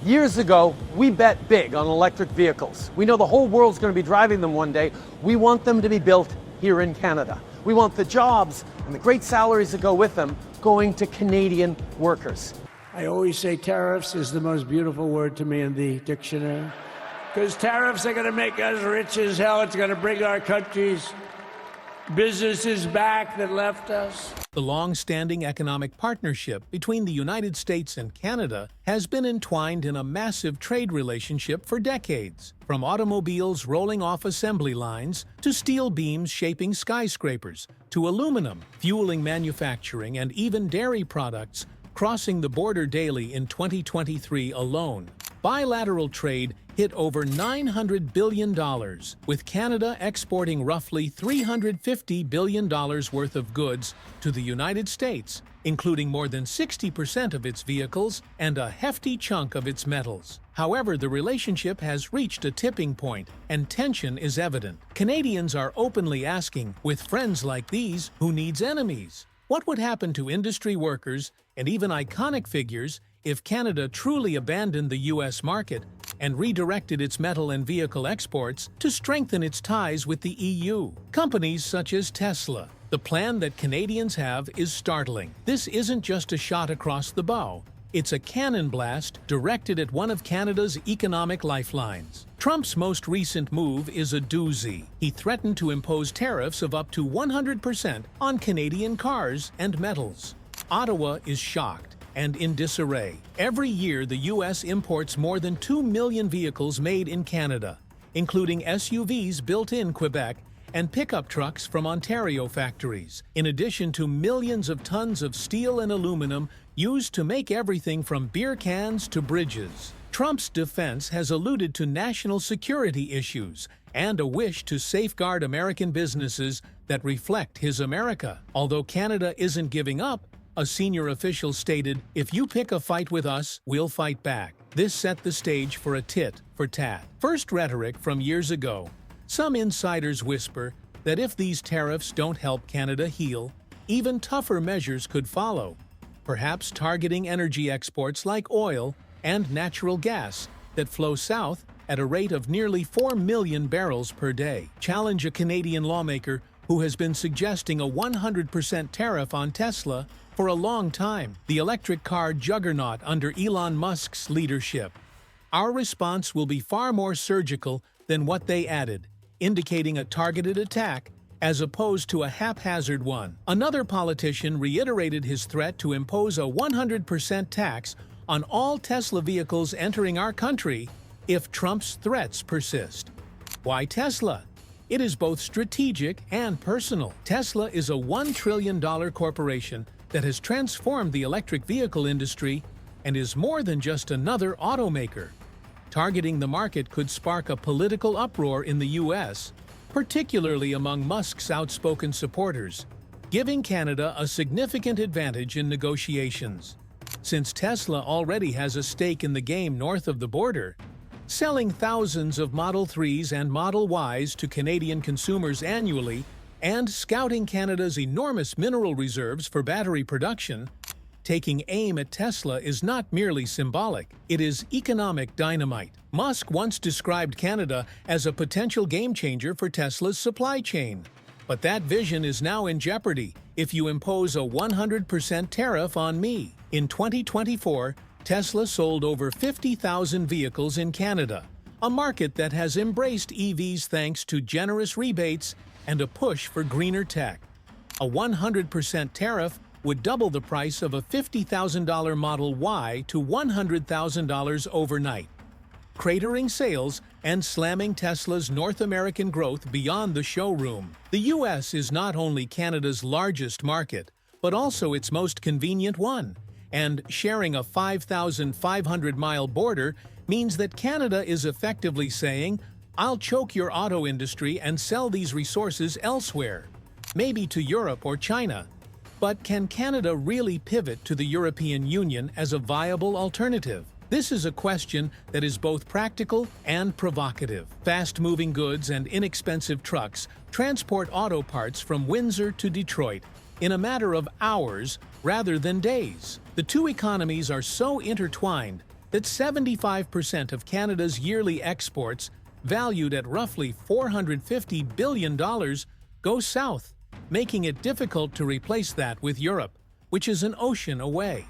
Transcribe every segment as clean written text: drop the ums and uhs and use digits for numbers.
Years ago, we bet big on electric vehicles. We know the whole world's going to be driving them one day. We want them to be built here in Canada. We want the jobs and the great salaries that go with them going to Canadian workers. I always say tariffs is the most beautiful word to me in the dictionary, because tariffs are going to make us rich as hell. It's going to bring our country's businesses back that left us. The long-standing economic partnership between the United States and Canada has been entwined in a massive trade relationship for decades. From automobiles rolling off assembly lines, to steel beams shaping skyscrapers, to aluminum fueling manufacturing, and even dairy products crossing the border daily in 2023 alone. Bilateral trade hit over $900 billion, with Canada exporting roughly $350 billion worth of goods to the United States, including more than 60% of its vehicles and a hefty chunk of its metals. However, the relationship has reached a tipping point, and tension is evident. Canadians are openly asking, with friends like these, who needs enemies? What would happen to industry workers and even iconic figures if Canada truly abandoned the U.S. market and redirected its metal and vehicle exports to strengthen its ties with the EU? Companies such as Tesla. The plan that Canadians have is startling. This isn't just a shot across the bow. It's a cannon blast directed at one of Canada's economic lifelines. Trump's most recent move is a doozy. He threatened to impose tariffs of up to 100% on Canadian cars and metals. Ottawa is shocked and in disarray. Every year, the U.S. imports more than 2 million vehicles made in Canada, including SUVs built in Quebec and pickup trucks from Ontario factories, in addition to millions of tons of steel and aluminum used to make everything from beer cans to bridges. Trump's defense has alluded to national security issues and a wish to safeguard American businesses that reflect his America. Although Canada isn't giving up, a senior official stated, "If you pick a fight with us, we'll fight back." This set the stage for a tit for tat. First rhetoric from years ago. Some insiders whisper that if these tariffs don't help Canada heal, even tougher measures could follow, perhaps targeting energy exports like oil and natural gas that flow south at a rate of nearly 4 million barrels per day. Challenge a Canadian lawmaker who has been suggesting a 100% tariff on Tesla for a long time, the electric car juggernaut under Elon Musk's leadership. Our response will be far more surgical than what they added, indicating a targeted attack as opposed to a haphazard one. Another politician reiterated his threat to impose a 100% tax on all Tesla vehicles entering our country if Trump's threats persist. Why Tesla? It is both strategic and personal. Tesla is a $1 trillion corporation that has transformed the electric vehicle industry and is more than just another automaker. Targeting the market could spark a political uproar in the U.S., particularly among Musk's outspoken supporters, giving Canada a significant advantage in negotiations. Since Tesla already has a stake in the game north of the border, selling thousands of Model 3s and Model Ys to Canadian consumers annually and scouting Canada's enormous mineral reserves for battery production, taking aim at Tesla is not merely symbolic, it is economic dynamite. Musk once described Canada as a potential game-changer for Tesla's supply chain. But that vision is now in jeopardy if you impose a 100% tariff on me. In 2024, Tesla sold over 50,000 vehicles in Canada, a market that has embraced EVs thanks to generous rebates and a push for greener tech. A 100% tariff would double the price of a $50,000 Model Y to $100,000 overnight, cratering sales and slamming Tesla's North American growth beyond the showroom. The U.S. is not only Canada's largest market, but also its most convenient one, and sharing a 5,500-mile border means that Canada is effectively saying, "I'll choke your auto industry and sell these resources elsewhere, maybe to Europe or China." But can Canada really pivot to the European Union as a viable alternative? This is a question that is both practical and provocative. Fast-moving goods and inexpensive trucks transport auto parts from Windsor to Detroit in a matter of hours rather than days. The two economies are so intertwined that 75% of Canada's yearly exports, valued at roughly $450 billion, go south, making it difficult to replace that with Europe, which is an ocean away.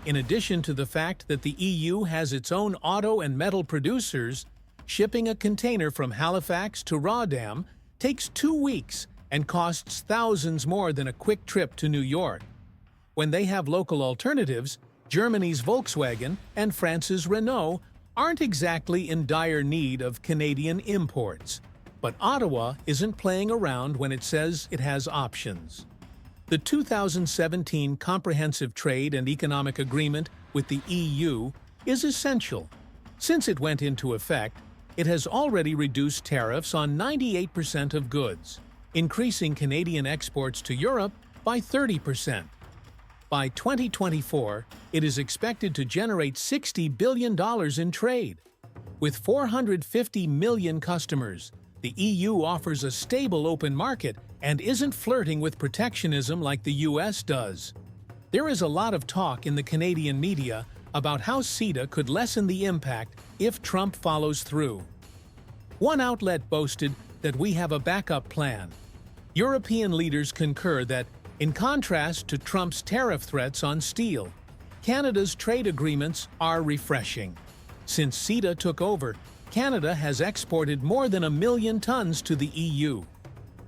In addition to the fact that the EU has its own auto and metal producers, shipping a container from Halifax to Rotterdam takes 2 weeks and costs thousands more than a quick trip to New York. When they have local alternatives, Germany's Volkswagen and France's Renault aren't exactly in dire need of Canadian imports. But Ottawa isn't playing around when it says it has options. The 2017 Comprehensive Trade and Economic Agreement with the EU is essential. Since it went into effect, it has already reduced tariffs on 98% of goods, increasing Canadian exports to Europe by 30%. By 2024, it is expected to generate $60 billion in trade. With 450 million customers, the EU offers a stable open market and isn't flirting with protectionism like the US does. There is a lot of talk in the Canadian media about how CETA could lessen the impact if Trump follows through. One outlet boasted that we have a backup plan. European leaders concur that, in contrast to Trump's tariff threats on steel, Canada's trade agreements are refreshing. Since CETA took over, Canada has exported more than 1 million tons to the EU.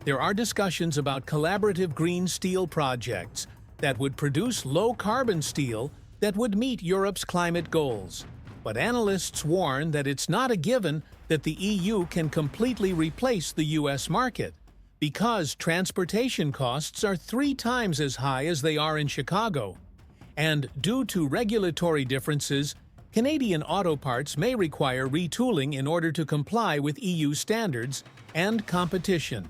There are discussions about collaborative green steel projects that would produce low-carbon steel that would meet Europe's climate goals. But analysts warn that it's not a given that the EU can completely replace the US market, because transportation costs are 3 times as high as they are in Chicago. And due to regulatory differences, Canadian auto parts may require retooling in order to comply with EU standards and competition.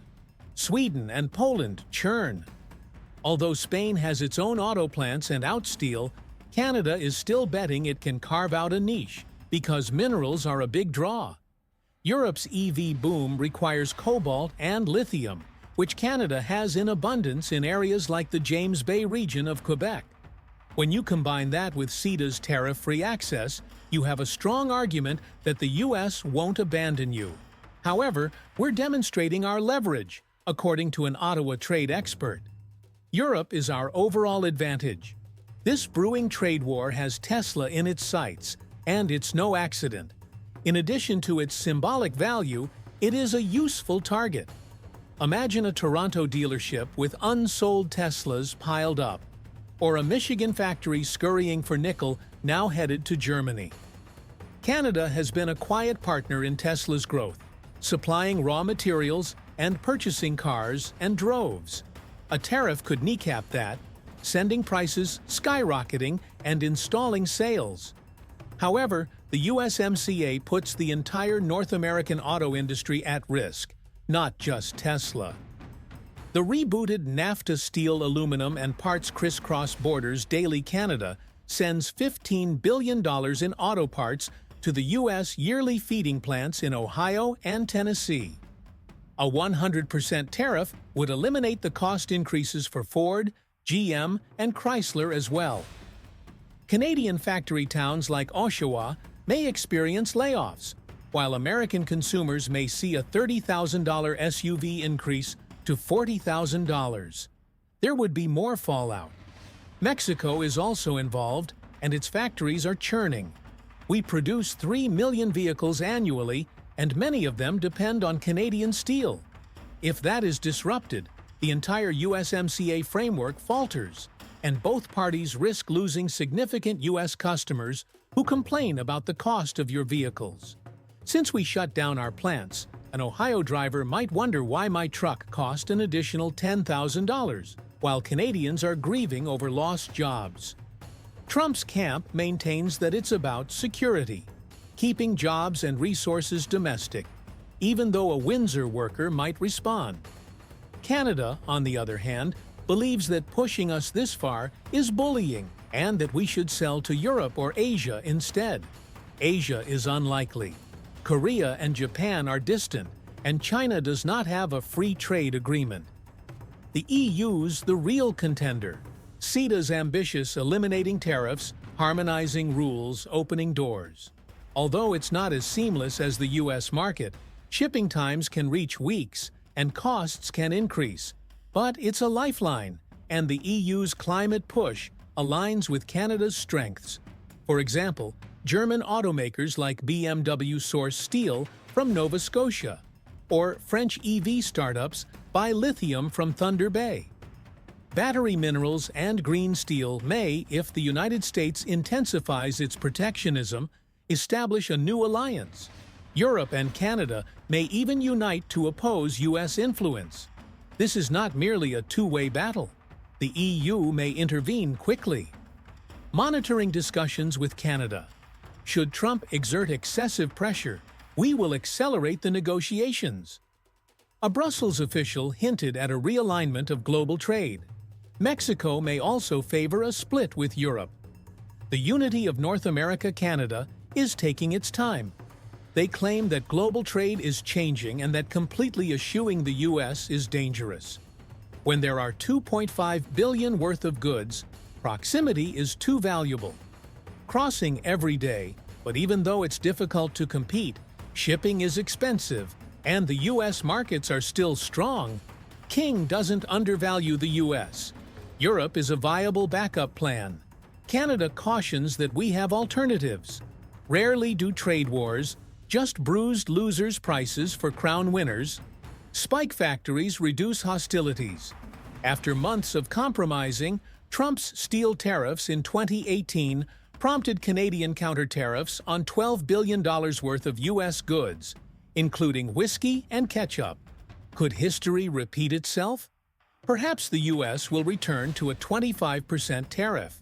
Sweden and Poland churn. Although Spain has its own auto plants and outsteel, Canada is still betting it can carve out a niche because minerals are a big draw. Europe's EV boom requires cobalt and lithium, which Canada has in abundance in areas like the James Bay region of Quebec. When you combine that with CETA's tariff-free access, you have a strong argument that the US won't abandon you. However, we're demonstrating our leverage, according to an Ottawa trade expert. Europe is our overall advantage. This brewing trade war has Tesla in its sights, and it's no accident. In addition to its symbolic value, it is a useful target. Imagine a Toronto dealership with unsold Teslas piled up, or a Michigan factory scurrying for nickel now headed to Germany. Canada has been a quiet partner in Tesla's growth, supplying raw materials and purchasing cars and droves. A tariff could kneecap that, sending prices skyrocketing and installing sales. However, the USMCA puts the entire North American auto industry at risk, not just Tesla. The rebooted NAFTA steel, aluminum, and parts crisscross borders Daily Canada sends $15 billion in auto parts to the U.S. yearly feeding plants in Ohio and Tennessee. A 100% tariff would eliminate the cost increases for Ford, GM, and Chrysler as well. Canadian factory towns like Oshawa may experience layoffs, while American consumers may see a $30,000 SUV increase to $40,000. There would be more fallout. Mexico is also involved, and its factories are churning. We produce 3 million vehicles annually, and many of them depend on Canadian steel. If that is disrupted, the entire USMCA framework falters, and both parties risk losing significant U.S. customers who complain about the cost of your vehicles. Since we shut down our plants, an Ohio driver might wonder why my truck cost an additional $10,000, while Canadians are grieving over lost jobs. Trump's camp maintains that it's about security, keeping jobs and resources domestic, even though a Windsor worker might respond. Canada, on the other hand, believes that pushing us this far is bullying and that we should sell to Europe or Asia instead. Asia is unlikely. Korea and Japan are distant, and China does not have a free trade agreement. The EU's the real contender. CETA's ambitious eliminating tariffs harmonizing rules, opening doors. Although it's not as seamless as the U.S. market, shipping times can reach weeks and costs can increase. But it's a lifeline, and the EU's climate push aligns with Canada's strengths. For example, German automakers like BMW source steel from Nova Scotia, or French EV startups buy lithium from Thunder Bay. Battery minerals and green steel may, if the United States intensifies its protectionism, establish a new alliance. Europe and Canada may even unite to oppose U.S. influence. This is not merely a two-way battle. The EU may intervene quickly. Monitoring discussions with Canada. Should Trump exert excessive pressure, we will accelerate the negotiations. A Brussels official hinted at a realignment of global trade. Mexico may also favor a split with Europe. The unity of North America-Canada is taking its time. They claim that global trade is changing and that completely eschewing the U.S. is dangerous. When there are $2.5 billion worth of goods, proximity is too valuable. Crossing every day, but even though it's difficult to compete, shipping is expensive, and the U.S. markets are still strong, King doesn't undervalue the U.S. Europe is a viable backup plan. Canada cautions that we have alternatives. Rarely do trade wars just bruised losers' prices for crown winners. Spike factories reduce hostilities. After months of compromising, Trump's steel tariffs in 2018 prompted Canadian counter-tariffs on $12 billion worth of U.S. goods, including whiskey and ketchup. Could history repeat itself? Perhaps the U.S. will return to a 25% tariff.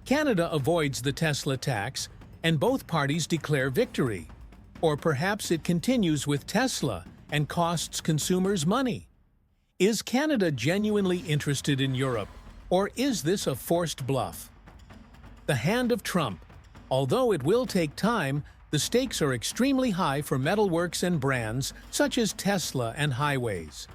Canada avoids the Tesla tax, and both parties declare victory. Or perhaps it continues with Tesla and costs consumers money. Is Canada genuinely interested in Europe, or is this a forced bluff? The hand of Trump. Although it will take time, the stakes are extremely high for metalworks and brands such as Tesla and highways.